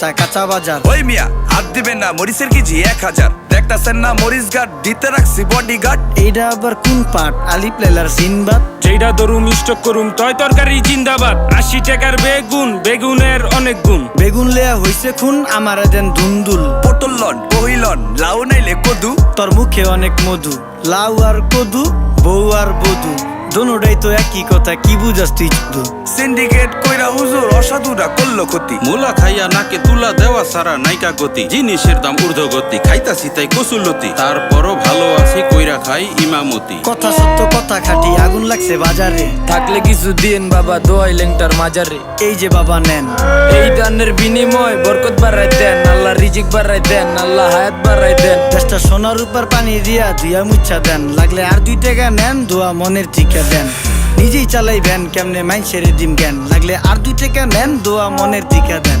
কাঁচা বাজার। ওই মিয়া হাত দিবেন না, মরিচের কেজি 1000। দেখতাছেন না মরিচ গার্ড দিতে রাখছি বডি গার্ড। এইটা আবার কোন পাট? আলিপ লেলার সিনবাদ। যেইটা ধরুম স্টক করুম তয় তরকারি জিন্দাবাদ। 80 টাকার বেগুন, বেগুনের অনেক গুণ। বেগুন লেয়া হইছে খুন, আমারে দেন ধুন্দুল। পটল লন, কহিলন, লাউ নাইলে কদু। তোর মুখে অনেক মধু, লাউ আর কদু, বউ আর বধু, দোনোটাই তো একই কথা, কি বুঝাস তুই শুধু? সিন্ডিকেট কইরা হুজুর অসাধুরা করলো ক্ষতি। মুলা খাইয়া নাকে তুলা দেওয়া সারা নাইকা গতি। জিনিসের দাম ঊর্ধ্বগতি, খাইতাছি তাই কসুলতি। তারপরও ভালো আছি কইরা খাই ইমামতি। কথা সত্য কথা খাটি, আগুন লাগছে বাজারে। থাকলে কিছু দিন বাবা, দোয়াই লেংটার মাজারে। এই যে বাবা নেন, এই দানের বিনিময় বরকত বাড়াই দেন, আল্লাহ রিজিক বাড়াই দেন, আল্লাহ হায়াত বাড়াই দেন। দেশটা সোনার উপর পানি দিয়া ধুইয়া মুচ্ছা দেন। লাগলে আর 2 টাকা নেন, দোয়া মনের ঠিকা দেন। নিজেই চালাই ভ্যান, কেমনে মাইন ছেড়ে দিম জ্ঞান। লাগলে আর 2 টাকা নেন, দোয়া মনের ঠিকা দেন।